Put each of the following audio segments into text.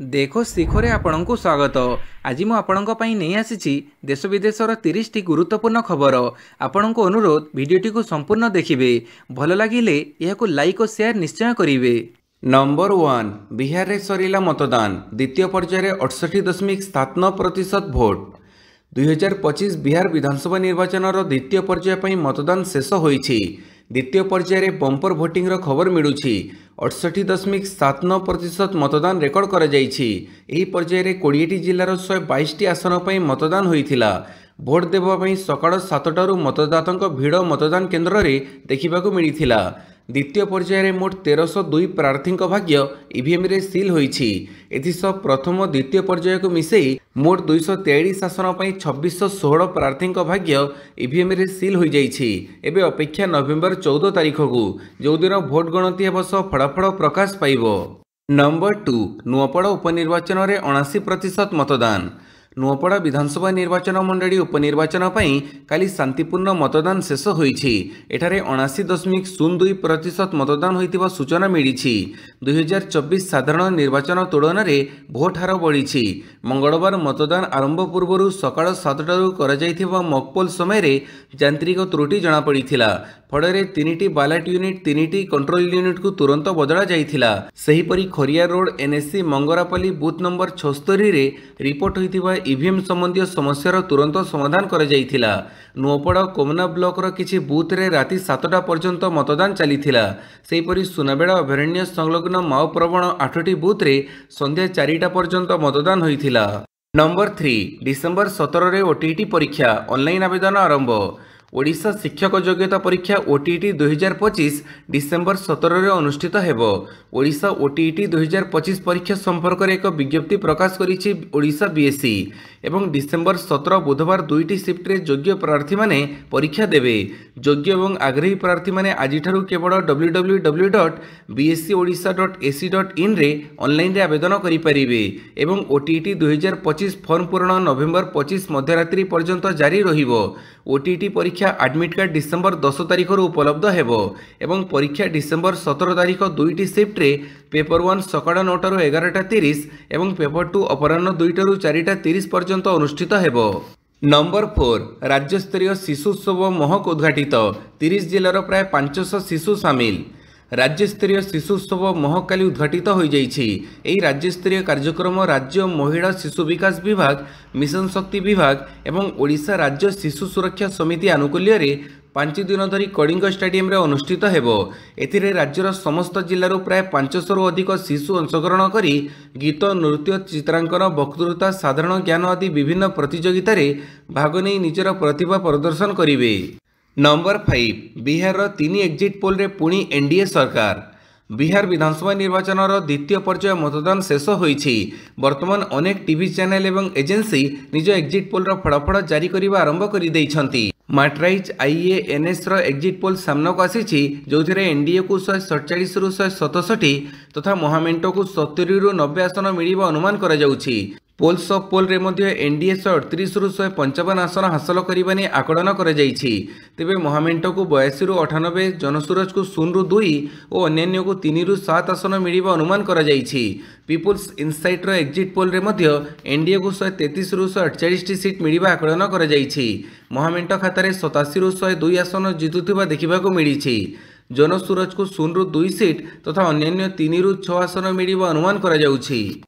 देखो शिखरे आपणଙ୍କୁ स्वागत। आज मु आपणଙ୍କ ପାଇଁ ନେଇ ଆସିଛି देश विदेशर 30 टी गुरुत्वपूर्ण खबर। आपणଙ୍କୁ अनुरोध भिडियोटी को संपूर्ण देखिए। भल लगिले यहाको लाइक और शेयर निश्चय करिवे। नंबर 1 बिहार रे सरिला मतदान द्वितीय पर्याय 68.57% भोट। 2025 बिहार विधानसभा निर्वाचन द्वितीय पर्याय मतदान शेष होईछि। द्वितीय पर्याय बंपर भोटिंग खबर मिलूछि। 68.79% मतदान रेकर्ड करा जाइछि। एही पर्याय 20टी जिल्लार 122टी आसन पर मतदान होइथिला। भोट देबा पई सकाळ 7टारू मतदातांक भिड़ मतदान केन्द्र रे देखिबाकू मिलिथिला। द्वितीय पर्याय मोट 1302 प्रार्थी भाग्य ईवीएम रे सील होईछि। एथिसह प्रथम द्वितीय पर्याय को मिसेई मोट 243 आसन पर 2616 प्रार्थी भाग्य ईवीएम रे सील हो जाइछि। एबे अपेक्षा नवेम्बर 14 तारिख को जो दिन भोट गणति हेबस फलाफल प्रकाश पाइबो। नंबर 2 नुआपड़ा उपनिर्वाचन रे 79% मतदान। नुआपड़ा विधानसभा निर्वाचन मंडली उपनिर्वाचन पई काली शांतिपूर्ण मतदान शेष होईछि। एठारे 79.02% मतदान होइतिबा सूचना मिलिछि। 2024 साधारण निर्वाचन तुलन में भोट हार बढ़ी। मंगलवार मतदान आरंभ पूर्व सकाळ 7टारू करा जाइथिबा मॉकपोल समय रे यांत्रिक त्रुटि जना पड़िथिला। फଳରେ 3टी बालाट यूनिट 3टी कंट्रोल यूनिट को तुरंत बदला जाइथिला। सेहीपरि Khariar road NSC Mangarapalli booth number 76 रे रिपोर्ट होइथिबा ईवीएम संबंधी समस्यार तुरंत समाधान करा जाइथिला। नुआपड़ा कोमना ब्लॉक रो किछि बूथ रे राति 7टा पर्यंत मतदान चलीथिला। सेहीपरि सुनाबेड़ा अभयारण्य संलग्न माओ प्रवण 8टी बूथ रे संध्या 4टा पर्यंत मतदान होइथिला। नंबर 3 डिसेंबर 17 रे ओटीटी परीक्षा ऑनलाइन आवेदन आरंभ। ओडिशा शिक्षक योग्यता परीक्षा ओटीटी 2025 डिसेंबर 17 रे अनुष्ठित हेबो। ओडिशा ओटीटी 2025 परीक्षा संपर्क में एक विज्ञप्ति प्रकाश करिछि ओडिशा बीएससी एवं डिसेंबर 17 बुधवार 2टी शिफ्ट रे योग्य प्रार्थी माने परीक्षा देबे। योग्य एवं आग्रही प्रार्थी माने आजिठारु केवल www.bscodisha.ac.in रे ऑनलाइन रे आवेदन करि परिबे एवं ओटीटी 2025 फॉर्म पूर्ण नवेम्बर 25 मध्यरात्रि पर्यंत जारी रहिबो। ओटीटी परीक्षा एडमिट कार्ड डिसेंबर 10 तारिख उपलब्ध हेबो एवं परीक्षा डिसेंबर 17 तारिख 2टी शिफ्ट रे पेपर 1 सकाळ 9टारू 11:30 एवं पेपर 2 अपराह्न 2टारू 4:30 पर्यंत अनुष्ठित हेबो। नंबर 4 राज्य स्तरीय शिशु उत्सव महक उद्घाटित। 30 जिलार प्राय 500 शिशु सामिल। राज्य स्तरीय शिशु उत्सव महक काली उद्घाटित हो जाइछि। एही राज्य स्तरीय कार्यक्रम राज्य महिला शिशु विकास विभाग, मिशन शक्ति विभाग एवं ओडिशा राज्य शिशु सुरक्षा समिति आनुकूल्य रे 5 दिन धरी कलिंग स्टेडियम रे अनुष्ठित हेबो। एथिरे राज्यर समस्त जिल्लारू प्राय 500 रु अधिक शिशु अंशग्रहण करी गीत, नृत्य, चित्रांकन, वक्तृता, साधारण ज्ञान आदि विभिन्न प्रतियोगिता रे भाग नहीं निजर प्रतिभा प्रदर्शन करिवे। नंबर 5 बिहार 3 एक्जिट पोल रे पुणी एनडीए सरकार। बिहार विधानसभा निर्वाचन द्वितीय पर्याय मतदान शेष होईछि। वर्तमान अनेक टीवी चैनल एवं एजेंसी निज एक्जिट पोल फलाफल जारी करने आरंभ कर देइछंती। माट्राइज आईएएनएस रो एक्जिट पोल सामना को आसीछि जो एनडीए को 147 रु 167 तथा महामेंटो को 70 रु 90 आसन मिलिबा अनुमान करा जाउछि। पोल्स ऑफ पोल रे मध्य एनडीए 138 रु 155 आसन हासिल करने ने आकलन करा जाइछि। तेबे महामेंटो को 82 रु 98, जनसुरज को 0 रु 2 और अन्य को 3 रु 7 आसन मिलिबा अनुमान करा जाइछि। पीपुल्स इनसाइट रो एक्जिट पोल रे मध्य एनडीए को 133 रु 148 सीट मिलिबा आकलन करा जाइछि। महामेंटो खातारे 87 रु 102 आसन जितुथिबा देखिबाकू मिलिछि। जनसुरज को 0 रु 2 सीट तथा अन्य 3 रु 6 आसन मिलिबा अनुमान करा जाउछि।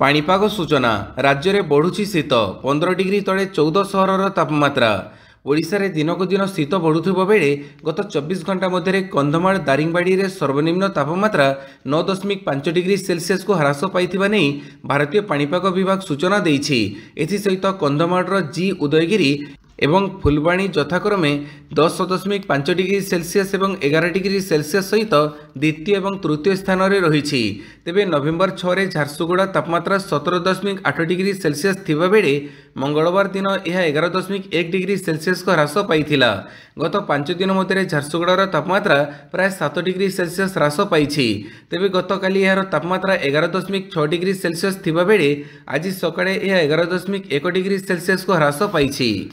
पाणीपाग सूचना राज्य में बढ़ुची शीत 15 डिग्री तले 14 सहरर तापमात्रा। ओडिशा रे दिनक दिन शीत बढ़ुथिबा बेले गत 24 घंटा मध्य कंधमाल दारिंगबाड़ी रे सर्वनिम्न तापमात्रा 9.5 डिग्री सेल्सियस को ह्रास पाइथिबा नै भारतीय पाणीपाग विभाग सूचना देइछि। एथि सहित कंधमाल जी उदयगिरी एवं फुलबाणी यथाक्रमे 10.5 डिग्री सेल्सियस एवं 11 डिग्री सेल्सियस सहित द्वितीय एवं तृतीय स्थान में रही। तेबे नवेम्बर 6 रे झारसुगुड़ा तापमात्रा 17.8 डिग्री सेल्सियस थिबा बेले मंगलवार दिन यह 11.1 डिग्री सेल्सियस को ह्रास पाइथिला। गत 5 दिन मध्य झारसुगुड़ार तापमात्रा प्राय 7 डिग्री सेल्सियस ह्रास पाइछि। तेबे गतकाली यार तापमात्रा 11.6 डिग्री सेल्सियस थिबा बेले आज सकाळे यह 11.1 डिग्री सेल्सियस को ह्रास पाइछि।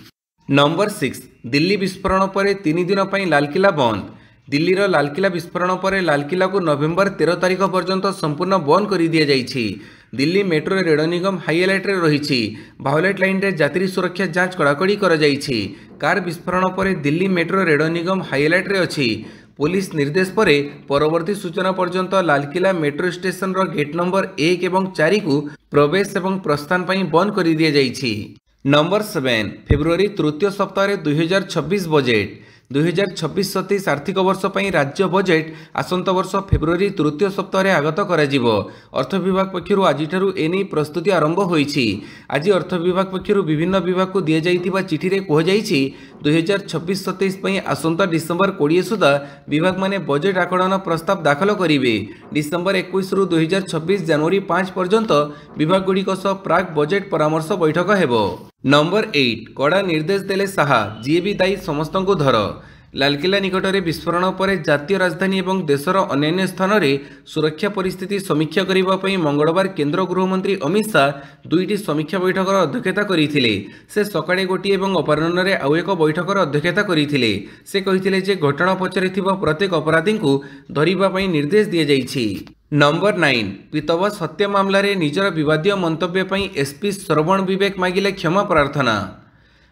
नंबर 6 दिल्ली विस्फोरण पर 3 दिन पर लालकिला बंद। दिल्लीर लालकिला विस्फोरण पर लालकिला को नवेम्बर 13 तारिख पर्यंत संपूर्ण बंद कर दि जाइछि। दिल्ली मेट्रो रेल निगम हाई अलर्ट रे रही। भायोलेट लाइन रे यात्री सुरक्षा जांच कड़ाकड़ी कर जाइछि। कार विस्फोरण पर दिल्ली मेट्रो रेल निगम हाई अलर्ट रे अछि। पुलिस निर्देश पर परवर्ती सूचना पर्यंत लालकिला मेट्रो स्टेशन रो गेट नंबर 1 और 4 को प्रवेश और प्रस्थान पर बंद कर दि जाइछि। नंबर 7 फेब्रुआरी तृतीय सप्ताह 2026 बजेट 2026-27 आर्थिक वर्ष पर राज्य बजेट आसंता वर्ष फेब्रुआरी तृतीय सप्ताह आगत कर अर्थ विभाग पक्षर आज एने प्रस्तुति आरंभ होईछि। आज अर्थ विभाग पक्षर विभिन्न विभाग को दि जाइथिबा चिठी रे कहुଯାଇଛି 2026-27 आसंता डिसेम्बर 20 सुधा विभाग माने बजेट आकलन प्रस्ताव दाखल करिवे। डिसेम्बर 21 रु 2026 जनवरी 5 पर्यंत विभाग गुड़िक सह प्राक बजेट परामर्श बैठक हेबो। नंबर 8 कड़ा निर्देश देले साहा जी भी दायी समस्त को धर। लालकिला निकट में विस्फोरण पर जातीय राजधानी और देशर अन्य स्थान में सुरक्षा परिस्थिति समीक्षा करने मंगलवार केंद्र गृहमंत्री अमित शाह 2टी समीक्षा बैठकर अध्यक्षता करते। से सकाळे गोटे और अपराह्न में आउ एक बैठकर अध्यक्षता करते। से कहिथिले जे घटना पछरे थिबा प्रत्येक अपराधी को धरिबा निर्देश दि जाइछि। नंबर 9 पीतबस हत्या मामला रे निजर विवादीय मंतव्य पई एसपी श्रवण विवेक मागिले क्षमा प्रार्थना।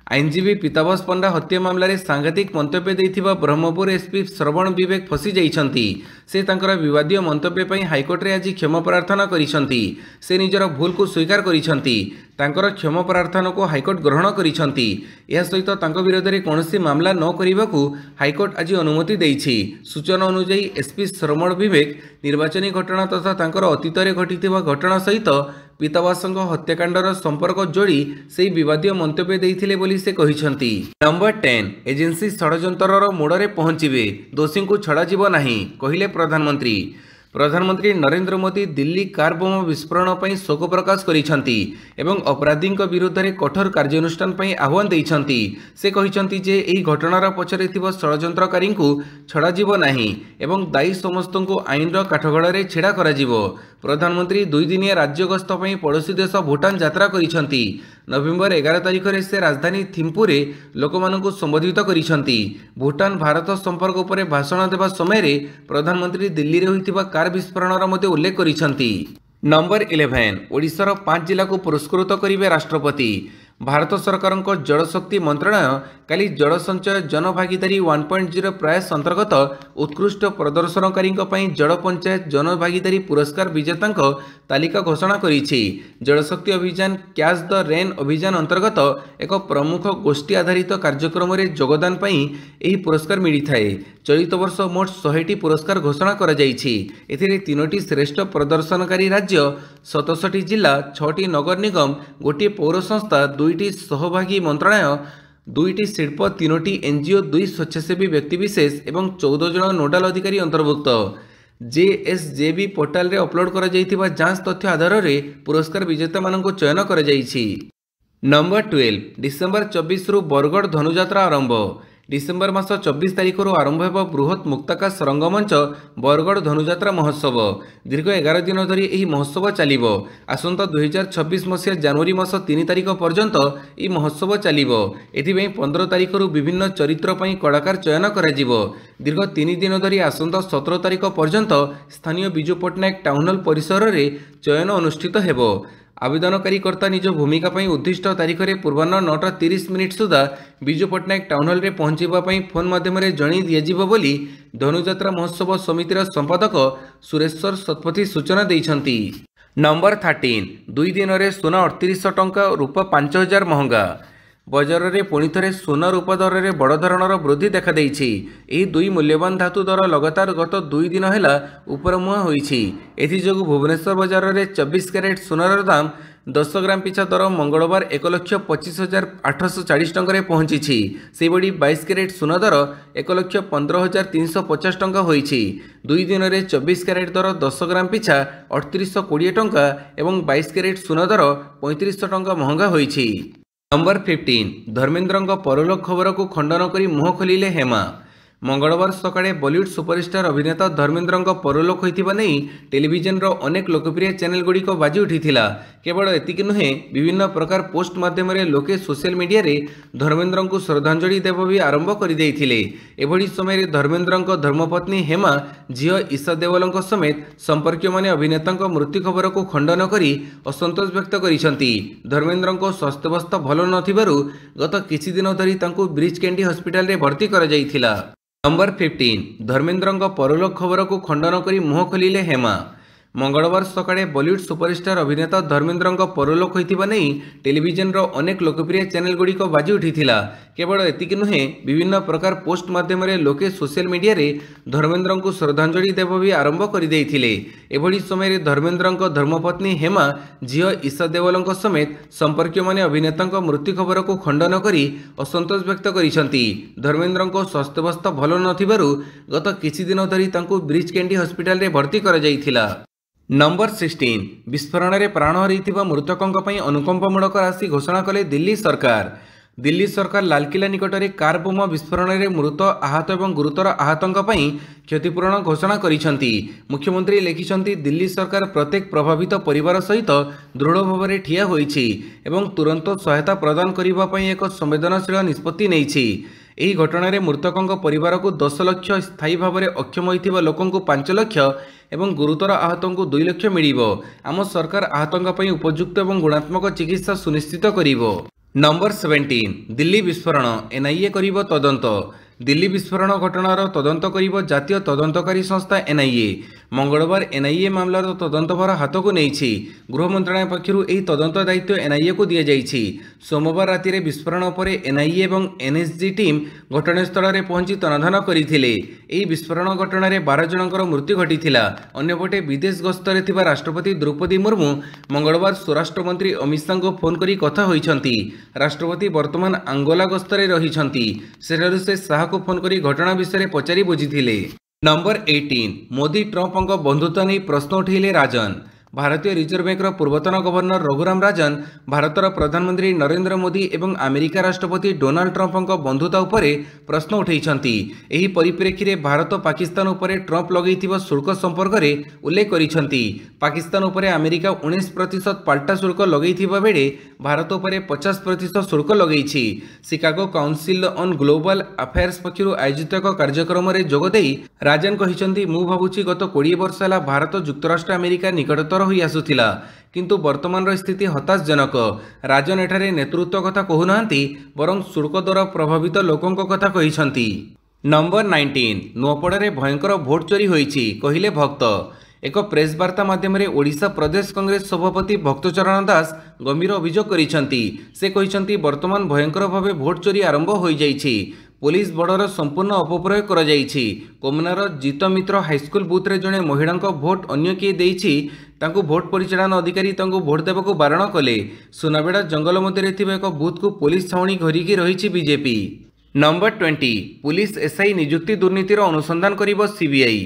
आईनजीवी पीताबस पंडा हत्या मामला रे सांघातिक मंतव्य देथिबा ब्रह्मपुर एसपी श्रवण विवेक फसी जाइछंती। से तांकर विवादीय मंतव्य पई हाईकोर्ट रे आज क्षमा प्रार्थना करिसंती। से निजर भूल को स्वीकार करिसंती। तांकर क्षमा प्रार्थना को हाईकोर्ट ग्रहण करिसंती। यह सहित तांको विरोध रे कोनोसी मामला न करिबाकू हाईकोर्ट आज अनुमति देइछि। सूचना अनुसार एसपी श्रवण विवेक निर्वाचनी घटना तथा तांकर अतीत रे घटिथिबा घटना सहित पीताबासंग हत्याकांडर संपर्क जोड़ी से विवादीय मंतव्य देइथिले बोली से कहिसंती। नंबर 10 एजेंसी षडयंत्रर मोड़े पहुंचीबे दोषी को छड़ा जीव नहीं कहिले प्रधानमंत्री। प्रधानमंत्री नरेंद्र मोदी दिल्ली कार बोमा विस्फोरण पर शोक प्रकाश करिसंती एवं अपराधी विरुद्ध में कठोर कार्यानुष्ठान पर आह्वान देइसंती। से कहिसंती जे एही घटनार पछरे थिबा षडयंत्रकारी को छड़ा जीव नहीं एवं दायी समस्त को आईन काठगड़े छेड़ा करा जीवो। प्रधानमंत्री 2 दिनिया राज्य गस्त पर पड़ोशी देश भूटान यात्रा करिसंती। नवेम्बर 11 तारिख में से राजधानी थिम्पुरे लोकमानंकु संबोधित करिसंती। भूटान भारत संपर्क उपर भाषण देवा समय प्रधानमंत्री दिल्ली रे होइतिबा कार विस्फोरणर मध्य उल्लेख करिसंती। नंबर 11 ओडिशार 5 जिला को पुरस्कृत करिवे राष्ट्रपति। भारत सरकार जलशक्ति मंत्रालय काली जल संचय जनभागीदारी 1.0 प्रयास अंतर्गत उत्कृष्ट प्रदर्शनकारी जल पंचायत जनभागीदारी पुरस्कार विजेता तालिका घोषणा करिछि। जलशक्ति अभियान कैच द रेन अभियान अंतर्गत एक प्रमुख गोष्ठी आधारित कार्यक्रम में योगदान पाई एही पुरस्कार मिलिथाए। चलित वर्ष मोट 100टी पुरस्कार घोषणा करा जाइछि। एथिरे 3टी श्रेष्ठ प्रदर्शनकारी राज्य 67 जिला 6टी नगर निगम गोटे पौर संस्था 2टी सहभागी मंत्रालय 2टी शिल्प 3टी एनजीओ 2 स्वच्छासेवी व्यक्तिविशेष और 14 जन नोडाल अधिकारी अंतर्भुक्त। जेएसजेबी पोर्टाल रे अपलोड करा जाइथिबा जांच तथ्य आधार रे पुरस्कार विजेता मानक चयन करा जाइछि। नंबर 12 डिसेम्बर 24 रु बरगढ़ धनुजात्रा आरंभ। डिसेम्बर मास 24 तारिख आरंभ होब बृहत मुक्ताकाश रंगमंच बरगढ़ धनुजात्रा महोत्सव। दीर्घ 11 दिन धरी यह महोत्सव चलिबो। आसंता 2026 मसीहा जनवरी मास 3 तारिख पर्यंत यह महोत्सव चलिबो। एथिबे 15 तारिख विभिन्न चरित्र पई कलाकार चयन करा जिवो। दीर्घ 3 दिन धरी आसंता 17 तारिख पर्यंत स्थानीय बिजू पट्टनायक टाउन हॉल परिसर रे चयन अनुष्ठित हेबो। आवेदनकारीकर्ता निज भूमिका पर उद्दिष्ट तारीख में पूर्वाह्न 9:30 सुधा बिजू पट्टनायक टाउन हॉल रे पहुंचापी फोन माध्यम जणई दिज्व बोली धनुजात्रा महोत्सव समितिर संपादक सुरेश्वर शतपथी सूचना देइछंती। नंबर 13 2 दिन में सोना 3800 टंका रूपा 5000 महंगा। बजार में पुणी थे सोना रूपा दर में बड़ धरणर वृद्धि देखा देइछि। एही दुई मूल्यवान धातु दर लगातार गत 2 दिन है उपरमुआ होइछि। एथिजोगु भुवनेश्वर बजार में 24 कैरेट सोनार दाम 10 ग्राम पिछा दर मंगलवार 1,25,840 टंका पहुंची। सेबड़ी 22 कैरेट सोना दर 1,15,350 टंका होइछि। 2 दिन में 24 कैरेट दर 10 ग्राम पिछा 3820 टंका एवं 22 कैरेट सोना दर 3500 टंका महंगा होइछि। नंबर 15 धर्मेंद्र परलोक खबर को खंडन करी मुह खोलिले हेमा। मंगलवार सकाळे बॉलीवुड सुपरस्टार अभिनेता धर्मेंद्र परलोक होइथिबा नै टेलीविजन रो अनेक लोकप्रिय चैनल गुडी को बाजी उठीथिला। केवल एतिक नुहे विभिन्न प्रकार पोस्ट माध्यम लोके सोशल मीडिया रे धर्मेंद्र को श्रद्धांजलि देव भी आरंभ कर एभली समय धर्मेंद्र धर्मपत्नी हेमा झील ईशा देवल समेत संपर्क माने अभिनेता मृत्यु खबर को खंडन करी असंतोष व्यक्त करिसेंती। धर्मेंद्र को स्वास्थ्यावस्था भल नथिबारु गत किछि दिन धरी तांको ब्रिज कैंडी हॉस्पिटल रे भर्ती करा जायथिला। नंबर 15 धर्मेंद्र परलोक खबर को खंडन करी मुह खोलिले हेमा। मंगलवार सकाळे बॉलीवुड सुपरस्टार अभिनेता धर्मेंद्र परलोक होइतिबा नै टेलीविजन रो अनेक लोकप्रिय चैनल गुड़िक बाजी उठिथिला। केवल एतिक नुहे विभिन्न प्रकार पोस्ट माध्यम लोके सोशल मीडिया रे धर्मेंद्र को श्रद्धांजलि देव भी आरंभ कर एभली समय धर्मेंद्र धर्मपत्नी हेमा झील ईशा देवल समेत संपर्क माने अभिनेता मृत्यु खबर को खंडन करी असंतोष व्यक्त करिसेंती। धर्मेंद्र को स्वास्थ्यावस्था भल नथिबारु गत किछि दिन धरी तांको ब्रिज कैंडी हॉस्पिटल रे भर्ती करा जायथिला। नंबर 16 विस्फोरण में प्राण हरैथिबा मृतकों अनुकंपामूलक राशि घोषणा कले दिल्ली सरकार। दिल्ली सरकार लालकिला निकट में कार बोमा विस्फोरण में मृत आहत और गुरुतर आहतों क्षतिपूरण घोषणा करिसेंती। मुख्यमंत्री लिखिसेंती दिल्ली सरकार प्रत्येक प्रभावित परिवार सहित दृढ़ भाव में ठिया होइछि एवं तुरंत सहायता प्रदान करबा पई एक संवेदनशील निष्पत्ति नेइछि। ଏହି ଘଟଣାରେ ମୃତକଙ୍କ ପରିବାରକୁ 10 ଲକ୍ଷ, ସ୍ଥାୟୀ ଭାବରେ ଅକ୍ଷମ ହୋଇଥିବା ଲୋକଙ୍କୁ 5 ଲକ୍ଷ ଏବଂ ଗୁରୁତର ଆହତଙ୍କୁ 2 ଲକ୍ଷ ମିଳିବ। ଆମ ସରକାର ଆହତଙ୍କ ପାଇଁ ଉପଯୁକ୍ତ ଏବଂ ଗୁଣାତ୍ମକ ଚିକିତ୍ସା ସୁନିଶ୍ଚିତ କରିବ। ନମ୍ବର 17 ଦିଲ୍ଲୀ ବିସ୍ଫୋରଣ ଏନ୍ଆଇଏ କରିବ ତଦନ୍ତ। दिल्ली विस्फोरण घटनार तदंत करिब जातीय तदंतकारी संस्था एनआईए। मंगलवार एनआईए मामलार तदंतभार हाथ को नहीं। गृह मंत्रालय पक्षरु एही तदंत दायित्व एनआईए को दिया जाइछि। सोमवार राति रे विस्फोरण पर एनआईए एवं एनएसजी टीम घटनास्थल में पहुंची तनाधान करथिले। एही विस्फोरण घटना रे 12 जनकर मृत्यु घटिथिला। अन्यपटे विदेश गस्तरे थिबा राष्ट्रपति द्रौपदी मुर्मू मंगलवार स्वराष्ट्र मंत्री अमित शाह को फोन करी कथा होइछंती। राष्ट्रपति वर्तमान अंगोला गस्तरे रहिछंती। सेठारु से शाह को फोन करी घटना विषय पचारि बुझिथिले। नंबर 18 मोदी ट्रंप बंधुत्व नहीं प्रश्न उठेले राजन। भारतीय रिजर्व बैंक पूर्वतन गवर्नर रघुराम राजन भारतर प्रधानमंत्री नरेंद्र मोदी एवं अमेरिका राष्ट्रपति डोनाल्ड ट्रंप बंधुता उपरे प्रश्न उठेइछंती। एही परिप्रेक्षी रे भारत पाकिस्तान उपरे ट्रंप लगैथिबा शुल्क संपर्क रे उल्लेख करिछंती। पाकिस्तान उपरे अमेरिका 19% पाल्टा शुल्क लगैथिबा बेले भारत उपरे 50% शुल्क लगैछि। Chicago council on global affairs पक्षरु आयोजित एक कार्यक्रम रे जोग देई राजन कहिछंती, मु भाबुछि गत 20 वर्ष हला भारत युक्तराष्ट्र अमेरिका निकटतर होई आसुथिला, किंतु वर्तमान स्थिति हताशजनक। राजन एठारे नेतृत्व कथा कहूनाहांती बरं शुल्क द्वारा प्रभावित लोकों कथा कहिछंती। नंबर 19 नुआपड़ारे भयंकर भोट चोरी होईछि कहिले भक्त। एक प्रेस वार्ता माध्यम ओडिशा प्रदेश कांग्रेस सभापति भक्तचरण दास गंभीर अभियोग करिसेंती। से कहिसेंती वर्तमान भयंकर भावे भोट चोरी आरंभ हो जाइछि। पुलिस बड़र संपूर्ण अपप्रयोग करा जाइछि। कोमनार जीत मित्र हाईस्कूल बूथ रे जणे महिला भोट अन्य किए देइछि तांको भोट परिचालन अधिकारी तांको भोट देबाको बारण कले। सुनाबेड़ा जंगल मध्य थिबा एक बूथ को पुलिस छाउणी घरिकी रहिछि बीजेपी। नंबर 20 पुलिस एसआई नियुक्ति दुर्नीतिर अनुसंधान करिब सीबीआई।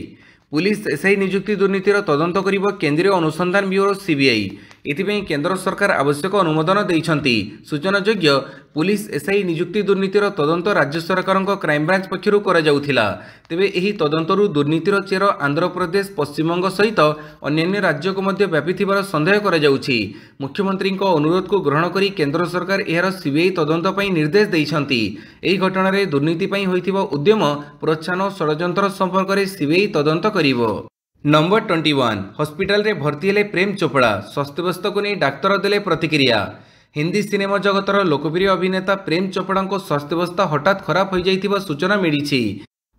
पुलिस एसआई नियुक्ति दुर्नीतिर तदंत करिब केंद्रीय अनुसंधान ब्यूरो सीबीआई। एथिपई केंद्र सरकार आवश्यक अनुमोदन दैछंती। सूचनायोग्य पुलिस एसआई नियुक्ति दुर्नीतिर तदंत राज्य सरकार क्राइम ब्रांच पक्षरु करा जाउथिला। तेबे एही तदंतरु दुर्नीतिर चेर आंध्र प्रदेश, पश्चिमबंग सहित अन्य राज्य को मध्य व्यापीथिबार संदेह करा जाउछि। मुख्यमंत्री अनुरोध को ग्रहण करी केंद्र सरकार एहार सीबीआई तदंत पई निर्देश दैछंती। एही घटना रे दुर्नीति पई होइथिबा उद्यम, प्रोत्साहन और षड्यंत्र संपर्क रे सीबीआई तदंत करिवो। नंबर 21 हॉस्पिटल रे भर्ती हेले प्रेम चोपड़ा। स्वास्थ्यावस्था को नहीं डाक्तर देले प्रतिक्रिया। हिंदी सिनेमा जगतर लोकप्रिय अभिनेता प्रेम चोपड़ा को स्वास्थ्यावस्था हठात खराब हो जाइथिबा सूचना मिली।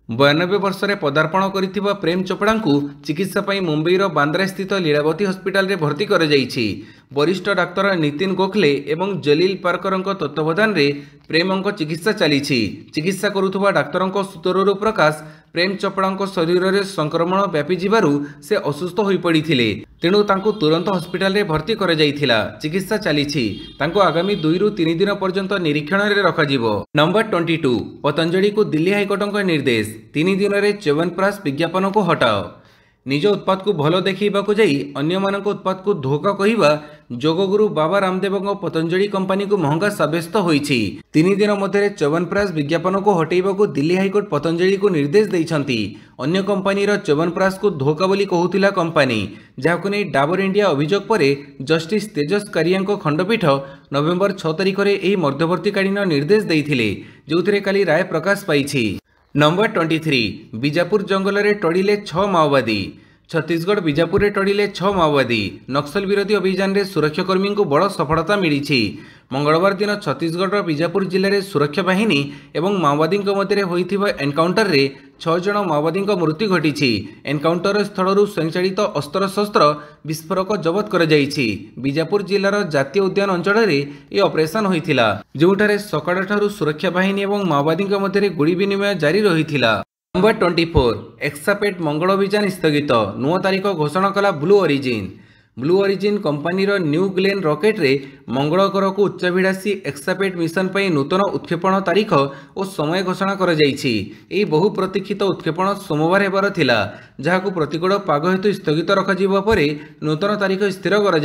92 वर्ष में पदार्पण करिथिबा प्रेम चोपड़ा को चिकित्सा पई मुंबईर बांद्रा स्थित लीलावती हॉस्पिटल रे भर्ती कर जाइछि। वरिष्ठ डाक्तर नितिन गोखले एवं जलील पार्कर तत्वावधान रे प्रेमंक चिकित्सा चली। चिकित्सा करुथुबा डाक्तरंक सूत्ररु प्रकाश प्रेम चोपड़ा शरीर में संक्रमण व्यापी जीवारु से असुस्थ हो पड़िथिले। तेणु तांको तुरंत हॉस्पिटल रे भर्ती कर जाइथिला। चिकित्सा चली। तांको आगामी 2 ରୁ 3 दिन पर्यंत निरीक्षण रे रखाजिवो। नंबर 22 पतंजलि को दिल्ली हाईकोर्ट निर्देश 3 दिन रे च्यवनप्राश विज्ञापन को हटाओ। निज उत्पाद को भल देखा जाई अन्य मानक उत्पाद को धोखा कहवा जोगगुरु बाबा रामदेव पतंजलि कंपनी को महंगा सब्यस्त होईछि। 3 दिन मध्य च्यवनप्राश विज्ञापन को हटेबा दिल्ली हाइकोर्ट पतंजलि को निर्देश देइछंती। अन्य कंपनी च्यवनप्राश को धोखा बोली कहूथिला कंपनी, जहाको नै डाबर इंडिया अभियोग पर जस्टिस तेजस कारिया खंडपीठ नवेम्बर 6 तारिख में यह मध्यवर्तीकालीन निर्देश देइथिले, जोथिरे काली राय प्रकाश पाइछि। नंबर 23 बीजापुर जंगल में टड़िले 6 माओवादी। छत्तीसगढ़ बीजापुर में टड़िले 6 माओवादी। नक्सल विरोधी अभियान में सुरक्षाकर्मी को बड़ सफलता मिली। मंगलवार दिन छत्तीसगढ़ बीजापुर जिले में सुरक्षा बाहिनी एवं माओवादी मध्य होइथिबा एनकाउंटर रे 6 जन माओवादी मृत्यु घटी। एनकाउंटर स्थल स्वयंचालित अस्त्रशस्त्र विस्फोरक जबत कर बीजापुर जिलार जातीय उद्यान अंचल में यह ऑपरेशन होइथिला, जोठारे सकाळ ठारू सुरक्षा बाहिनी एवं माओवादी मध्य गुड़ी विनिमय जारी रहिथिला। नंबर 24 एक्सापेट मंगल अभियान स्थगित। 9 तारिख घोषणा कला blue origin. Blue origin company new Glenn rocket रे मंगल ग्रह को उच्चाभिलाषी एक्सापेट मिशन पर नूतन उत्क्षेपण तारीख और समय घोषणा कर बहु प्रतीक्षित उत्क्षेपण सोमवार हेबार थिला, जहां प्रतिकूल पाग हेतु स्थगित रखा पर नूतन तारीख स्थिर कर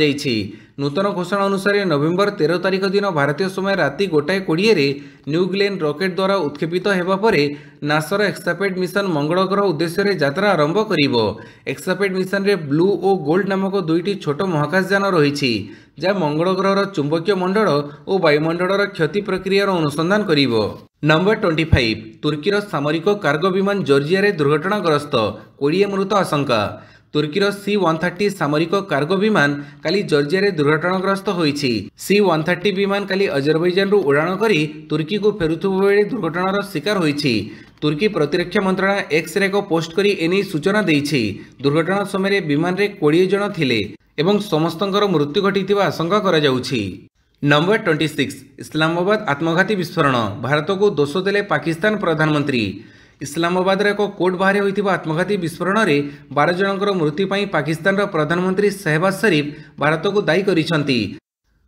नूतन घोषणा अनुसार नवेम्बर 13 तारिख दिन भारतीय समय राति 1:20 न्यू ग्लेन रॉकेट द्वारा उत्क्षेपित हेबा परे नासार एक्सापेट मिशन मंगल ग्रह उद्देश्य यात्रा आरंभ करिवो। एक्सापेट मिशन रे ब्लू और गोल्ड नामक दुईटी छोट महाकाशयान रही, जहाँ मंगल ग्रहर चुंबकीय मंडल और वायुमंडल क्षति प्रक्रियार अनुसंधान करिवो। नंबर 25 तुर्कीर सामरिक कार्गो विमान जॉर्जिया रे दुर्घटनाग्रस्त, 20 मृत आशंका। तुर्कीर C-130 सामरिक कार्गो विमान काली जॉर्जिया रे दुर्घटनाग्रस्त होईछि। C-130 विमान काली अजरबैजान रु उड़ाण करी तुर्की को फेरुथुबा बेले दुर्घटनार शिकार होईछि। तुर्की प्रतिरक्षा मंत्रालय एक्स रे एक पोस्ट करी एने सूचना देइछि। दुर्घटना समय विमान रे 20 जन थिले एवं समस्तंकर मृत्यु घटिथिबा आशंका करा जाउछि। नंबर 26 इस्लामाबाद आत्मघाती विस्फोरण, भारत को दोष देले पाकिस्तान प्रधानमंत्री। इस्लामाबाद एक कोर्ट बाहर होइथिबा आत्मघाती विस्फोरण में 12 जनकर मृत्यु पाई पाकिस्तान प्रधानमंत्री शहबाज शरीफ भारत को दायी करिसंती।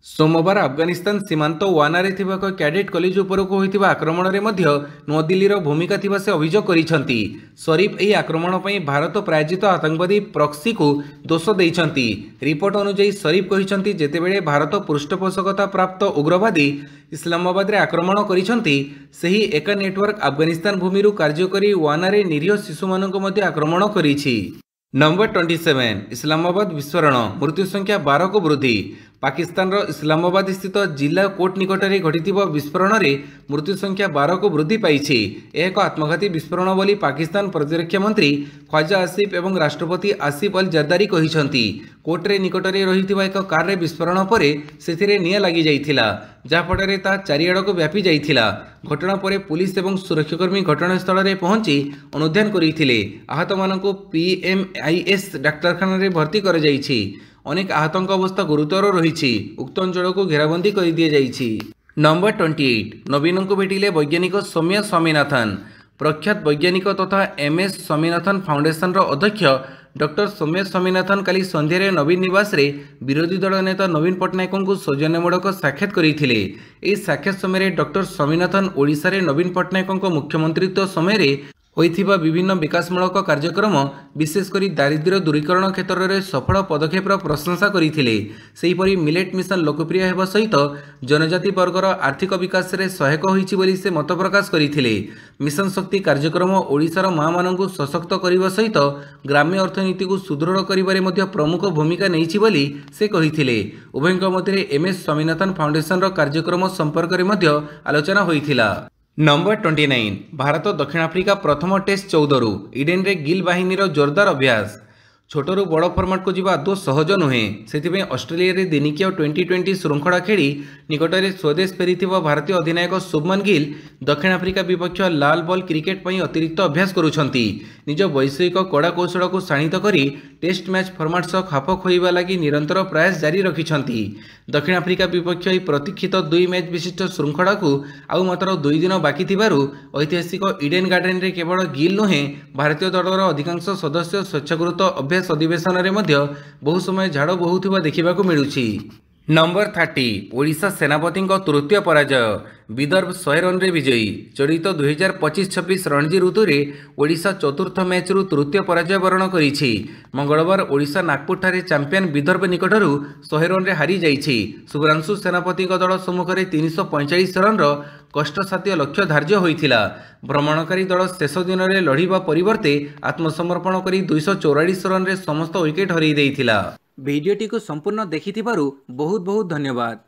सोमवार अफगानिस्तान सीमांत वानारे थिबा एक कैडेट कॉलेज उपरको होइथिबा आक्रमण रे मध्य नुआदिल्लीर भूमिका थिबा से अभियोग करिसंती। शरीफ एही आक्रमण पई भारत प्रायोजित आतंकवादी प्रॉक्सी को दोष देइसंती। रिपोर्ट अनुसार शरीफ कहिसंती जेतेबेले भारत पृष्ठपोषकता प्राप्त उग्रवादी इस्लामाबाद रे आक्रमण करिसंती, सेही एक नेटवर्क अफगानिस्तान भूमि कार्यकरी वानारे निरीह शिशु मानक मध्य आक्रमण करिछि। नंबर 27 इस्लामाबाद विस्फोरण, मृत्यु संख्या 12 को वृद्धि। पाकिस्तान इस्लामाबाद स्थित जिला कोर्ट निकट में घटी विस्फोरण में मृत्यु संख्या 12 को वृद्धि पाई। एक आत्मघाती विस्फोरण बोली पाकिस्तान प्रतिरक्षा मंत्री ख्वाजा आसिफ एवं राष्ट्रपति आसिफ अल जरदारी कहिसंती। कोर्ट रे निकट में रही एक कार रे विस्फोरण पर से निआं लगी जाइथिला, जहाँफल ता चारिआडक व्यापी जाइथिला। घटना पर पुलिस एवं सुरक्षाकर्मी घटनास्थल में पहुंची अनुध्यान करथिले। आहत मानक PMIS डाक्तरखाना रे भर्ती कर जाइछि। अनेक आहतों अवस्था गुरुतर रही। उक्त अंचल को घेराबंदी कर दी जाइछि। नंबर 28 नवीन को भेटिले वैज्ञानिक सौम्य स्वामीनाथन। प्रख्यात वैज्ञानिक तथा MS स्वामीनाथन फाउंडेशन अध्यक्ष डॉक्टर सौम्य स्वामीनाथन काली संध्यारे नवीन निवास रे विरोधी दल नेता नवीन पट्टनायक को सौजन्यमूलक साक्षात करथिले। एही साक्षात समय डॉक्टर स्वामीनाथन ओडिशा रे नवीन पट्टनायक मुख्यमंत्रित्व समय होइथिबा विभिन्न विकासमूलक कार्यक्रम विशेषकर दारिद्र्य दूरीकरण क्षेत्र में सफल पदक्षेप प्रशंसा करथिले। सेहीपरि मिलेट मिशन लोकप्रिय हेबा सहित जनजाति वर्गर आर्थिक विकास में सहायक होइछि बोली से मत प्रकाश करथिले। मिशन शक्ति कार्यक्रम ओडिशार माँ मानकु सशक्त करने सहित ग्राम्य अर्थनीति को सुदृढ़ करिबारे मध्य प्रमुख भूमिका नेइछि बोली से कहिथिले। उभयଙ୍କ मध्य MS स्वामीनाथन फाउंडेशन कार्यक्रम संपर्क में मध्य आलोचना होइथिला। नंबर 29 भारत दक्षिण आफ्रिका प्रथम टेस्ट 14 इडेन रे गिल बाहिनी जोरदार अभ्यास। छोटू बड़ फर्माट को जीवा आदौ सहज नुहे, से ऑस्ट्रेलिया रे दिनिकिया 2020 श्रृंखला खेली निकट में स्वदेश फेरी भारतीय अधिनायक शुभमन गिल दक्षिण आफ्रिका विपक्ष लाल बॉल क्रिकेट पर अतिरिक्त अभ्यास करुछंती। निज वैषयिक कड़ा कौशल को शाणित करी टेस्ट मैच फर्माट सह खाप खोइबा लगी निरंतर प्रयास जारी रखिछंती। दक्षिण आफ्रिका विपक्ष ही प्रतीक्षित 2 मैच विशिष्ट श्रृंखला को आउ मात्र 2 दिन बाकी थिबारु ऐतिहासिक इडेन गार्डन रे केवल गिल नुहे भारतीय दलर अधिकांश सदस्य स्वेच्छाकृत अभ्यास अधिवेशन में मध्य बहु समय झाड़ बहुथिबा देखिबाकू मिलुछि। नंबर 30 ओडिशा सेनापति तृतीय पराजय। विदर्भ 100 रन विजयी। चलित 2025-26 रणजी ऋतु में ओडिशा चतुर्थ मैच रु तृतीय पराजय वरण करिछि। मंगलवार ओडिशा नागपुर चैंपियन विदर्भ निकटरू 100 रन हारी जाइछि। शुभ्रांशु सेनापति दल सम्मुख में 345 रन कष्टसाध्य लक्ष्य धार्य होइथिला। भ्रमणकारी दल शेष दिन में लड़िबा परिवर्ते आत्मसमर्पण करी 244 रन रे समस्त विकेट हरई देइथिला। वीडियोटी को संपूर्ण देखिथिबारु बहुत बहुत धन्यवाद।